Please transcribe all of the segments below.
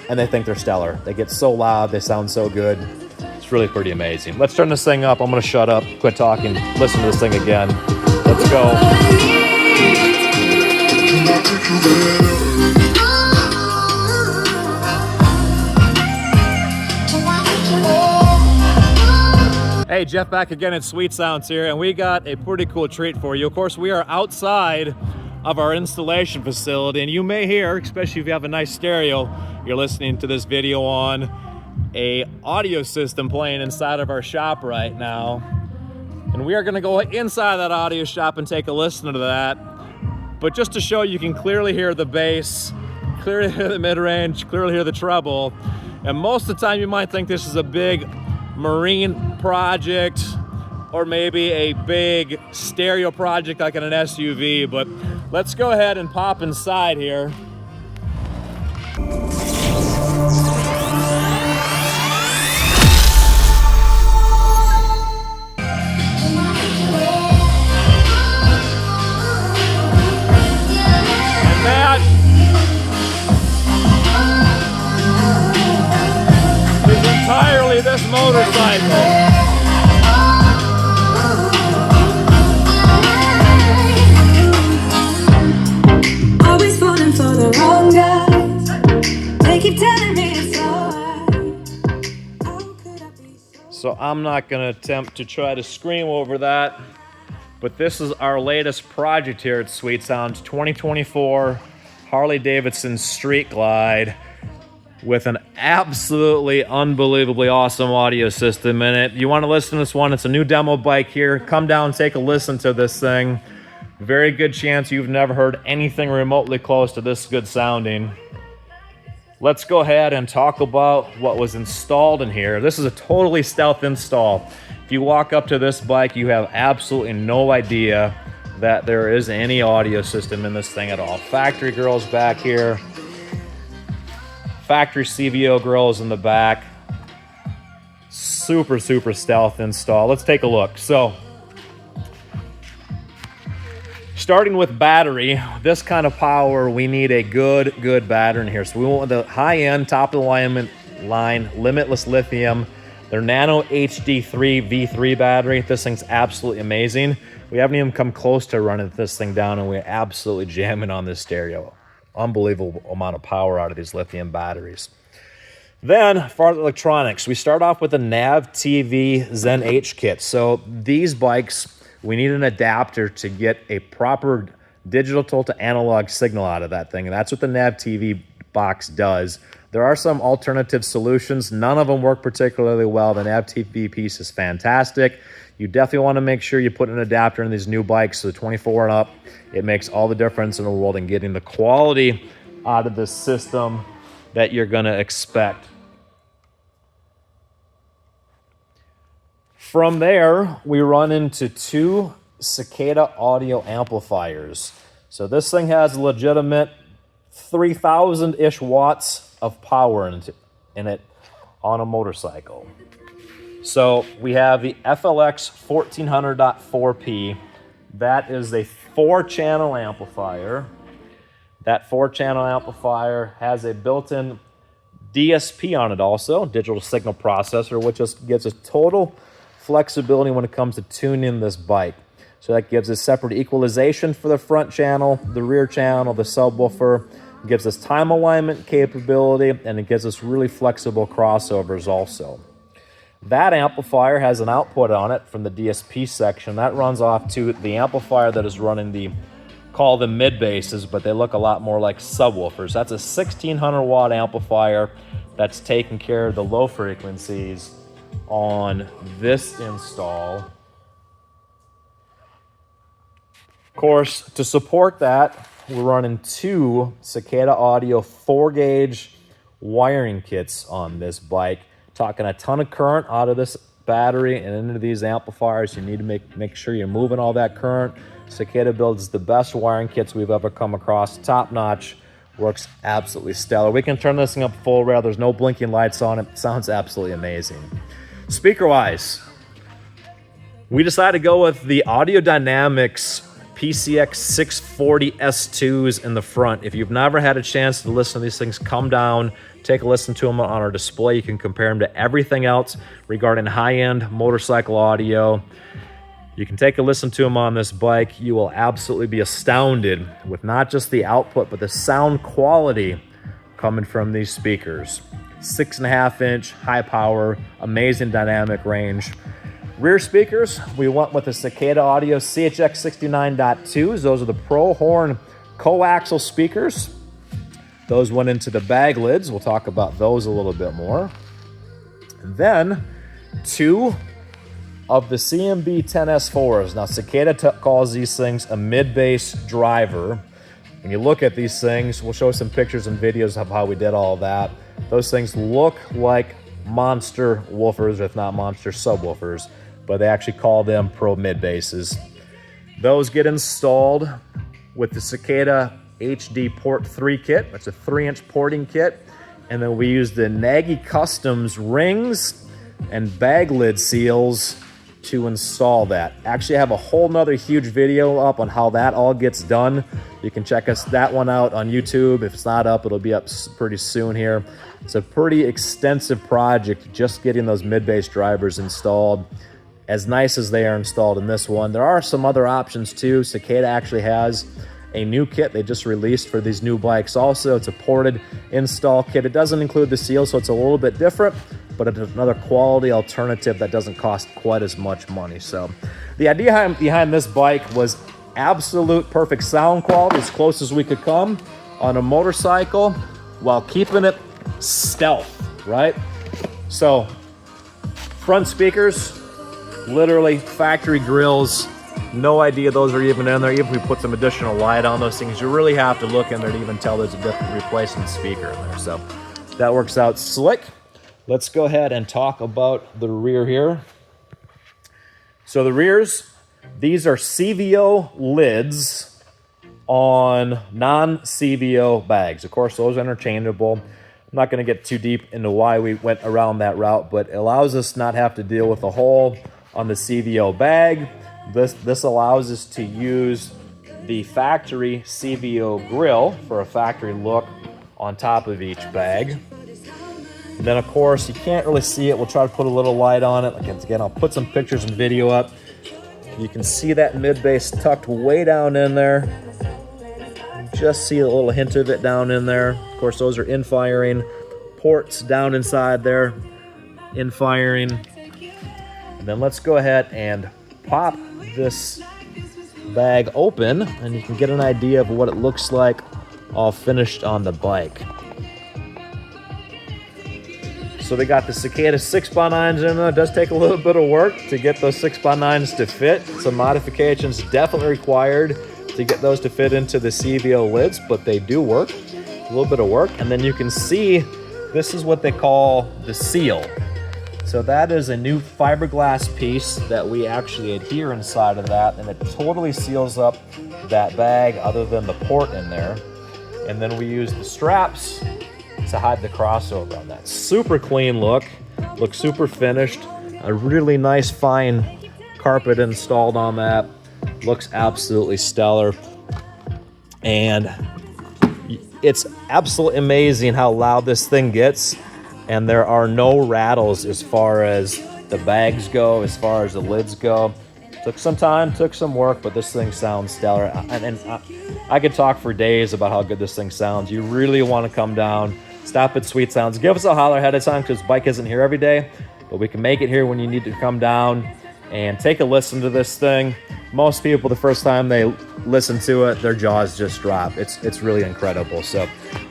and they think they're stellar. They get so loud, they sound so good. It's really pretty amazing. Let's turn this thing up. I'm gonna shut up, quit talking, listen to this thing again. Let's go. Hey, Jeff back again at Sweet Sounds here, and we got a pretty cool treat for you. Of course, we are outside of our installation facility, and you may hear, especially if you have a nice stereo, you're listening to this video on a audio system playing inside of our shop right now. And we are gonna go inside that audio shop and take a listen to that. But just to show you can clearly hear the bass, clearly hear the mid-range, clearly hear the treble. And most of the time you might think this is a big marine project or maybe a big stereo project like in an SUV, but let's go ahead and pop inside here. And that is entirely this motorcycle. So I'm not going to attempt to try to scream over that, but this is our latest project here at Sweet Sounds, 2024 Harley-Davidson Street Glide with an absolutely unbelievably awesome audio system in it. You want to listen to this one? It's a new demo bike here. Come down and take a listen to this thing. Very good chance you've never heard anything remotely close to this good sounding. Let's go ahead and talk about what was installed in here. This is a totally stealth install. If you walk up to this bike, you have absolutely no idea that there is any audio system in this thing at all. Factory grills back here. Factory CVO grills in the back. Super, super stealth install. Let's take a look. So, starting with battery, this kind of power, we need a good battery in here. So we want the high-end, top-of-the-line Limitless Lithium, their Nano-HDv3 V3 battery. This thing's absolutely amazing. We haven't even come close to running this thing down, and we're absolutely jamming on this stereo. Unbelievable amount of power out of these lithium batteries. Then, for the electronics, we start off with the NAV-TV Zen-H kit. So these bikes, we need an adapter to get a proper digital to analog signal out of that thing, and that's what the NAV-TV box does. There are some alternative solutions. None of them work particularly well. The NAV-TV piece is fantastic. You definitely want to make sure you put an adapter in these new bikes, so 24 and up. It makes all the difference in the world in getting the quality out of this system that you're going to expect. From there, we run into two Cicada Audio amplifiers. So this thing has a legitimate 3,000-ish watts of power in it on a motorcycle. So we have the FLX1400.4P. That is a 4-channel amplifier. That 4-channel amplifier has a built-in DSP on it also, digital signal processor, which just gives us total flexibility when it comes to tuning this bike. So that gives us separate equalization for the front channel, the rear channel, the subwoofer. It gives us time alignment capability, and it gives us really flexible crossovers also. That amplifier has an output on it from the DSP section. That runs off to the amplifier that is running the, call them mid basses, but they look a lot more like subwoofers. That's a 1600 watt amplifier that's taking care of the low frequencies on this install. Of course, to support that, we're running two Cicada Audio 4-gauge wiring kits on this bike. Talking a ton of current out of this battery and into these amplifiers. You need to make sure you're moving all that current. Cicada builds the best wiring kits we've ever come across. Top notch. Works absolutely stellar. We can turn this thing up full rail. There's no blinking lights on it. Sounds absolutely amazing. Speaker-wise, we decided to go with the Audio Dynamics PCX640.2s in the front. If you've never had a chance to listen to these things, come down, take a listen to them on our display. You can compare them to everything else regarding high-end motorcycle audio. You can take a listen to them on this bike. You will absolutely be astounded with not just the output, but the sound quality coming from these speakers. 6.5-inch, high power, amazing dynamic range. Rear speakers, we went with the Cicada Audio FLX1600.2. Those are the Pro Horn coaxial speakers. Those went into the bag lids. We'll talk about those a little bit more. And then 2 of the CMB10S4s. Now, Cicada calls these things a mid-bass driver. When you look at these things, we'll show some pictures and videos of how we did all of that. Those things look like monster woofers, if not monster subwoofers, but they actually call them Pro Midbasses. Those get installed with the Cicada HD Port 3 kit. That's a 3-inch porting kit. And then we use the Nagy Customs rings and bag lid seals to install that. Actually, I have a whole nother huge video up on how that all gets done. You can check that one out on YouTube. If it's not up, it'll be up pretty soon here. It's a pretty extensive project just getting those mid-bass drivers installed. As nice as they are installed in this one, there are some other options too. Cicada actually has a new kit they just released for these new bikes also. It's a ported install kit. It doesn't include the seal, so it's a little bit different, but it's another quality alternative that doesn't cost quite as much money. So the idea behind this bike was absolute perfect sound quality, as close as we could come on a motorcycle, while keeping it stealth, right? So front speakers, literally factory grills. No idea those are even in there. Even if we put some additional light on those things, you really have to look in there to even tell there's a different replacement speaker in there. So that works out slick. Let's go ahead and talk about the rear here. So the rears, these are CVO lids on non-CVO bags. Of course, those are interchangeable. I'm not going to get too deep into why we went around that route, but it allows us not have to deal with the hole on the CVO bag. This allows us to use the factory CVO grill for a factory look on top of each bag. And then, of course, you can't really see it. We'll try to put a little light on it. Again, I'll put some pictures and video up. You can see that mid-bass tucked way down in there. Just see a little hint of it down in there. Of course, those are in-firing ports down inside there, in-firing. And then let's go ahead and pop this bag open, and you can get an idea of what it looks like all finished on the bike. So they got the Cicada 6x9s in there. It does take a little bit of work to get those 6x9s to fit. Some modifications definitely required to get those to fit into the CVO lids, but they do work. A little bit of work. And then you can see this is what they call the seal. So that is a new fiberglass piece that we actually adhere inside of that, and it totally seals up that bag other than the port in there. And then we use the straps to hide the crossover on that. Super clean look, looks super finished. A really nice fine carpet installed on that. Looks absolutely stellar. And it's absolutely amazing how loud this thing gets. And there are no rattles as far as the bags go, as far as the lids go. Took some time, took some work, but this thing sounds stellar. And I could talk for days about how good this thing sounds. You really want to come down, stop at Sweet Sounds. Give us a holler ahead of time, because bike isn't here every day, but we can make it here when you need to come down and take a listen to this thing. Most people, the first time they listen to it, their jaws just drop. It's really incredible. So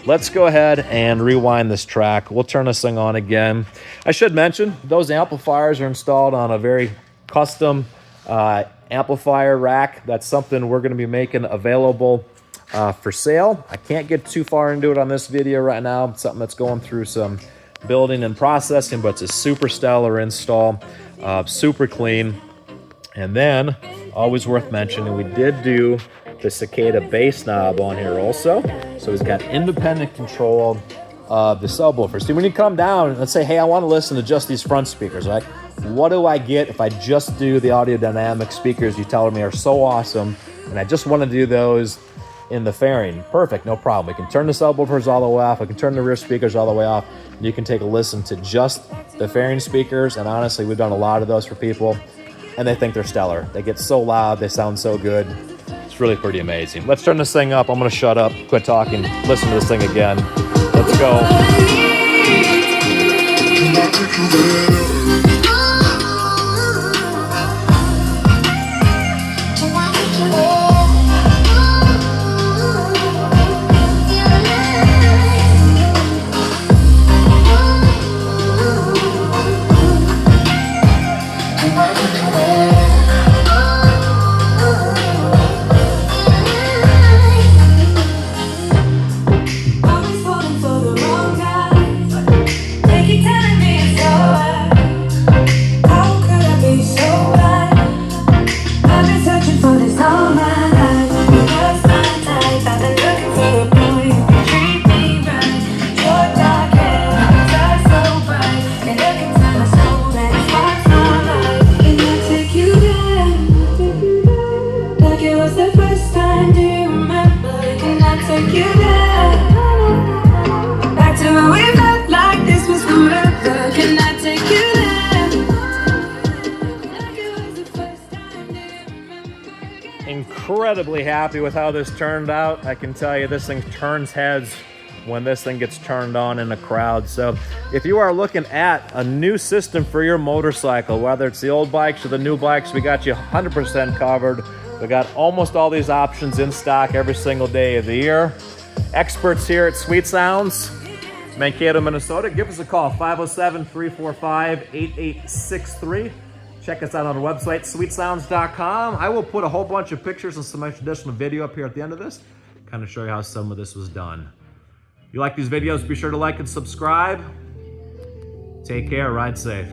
let's go ahead and rewind this track. We'll turn this thing on again. I should mention, those amplifiers are installed on a very custom amplifier rack. That's something we're going to be making available for sale. I can't get too far into it on this video right now. It's something that's going through some building and processing, but it's a super stellar install, super clean. And then, always worth mentioning, we did do the Cicada bass knob on here also. So it's got independent control of the subwoofer. See, when you come down and let's say, hey, I want to listen to just these front speakers, right? What do I get if I just do the Audio Dynamics speakers you tell me are so awesome and I just want to do those in the fairing. Perfect, no problem. We can turn the subwoofers all the way off. We can turn the rear speakers all the way off. You can take a listen to just the fairing speakers, and honestly, we've done a lot of those for people, and they think they're stellar. They get so loud, they sound so good. It's really pretty amazing. Let's turn this thing up. I'm gonna shut up, quit talking, listen to this thing again. Let's go. Incredibly happy with how this turned out. I can tell you this thing turns heads when this thing gets turned on in a crowd. So if you are looking at a new system for your motorcycle, whether it's the old bikes or the new bikes, we got you 100% covered. We got almost all these options in stock every single day of the year. Experts here at Sweet Sounds, Mankato, Minnesota. Give us a call, 507-345-8863. Check us out on our website, sweetsounds.com. I will put a whole bunch of pictures and some additional video up here at the end of this, kind of show you how some of this was done. If you like these videos, be sure to like and subscribe. Take care, ride safe.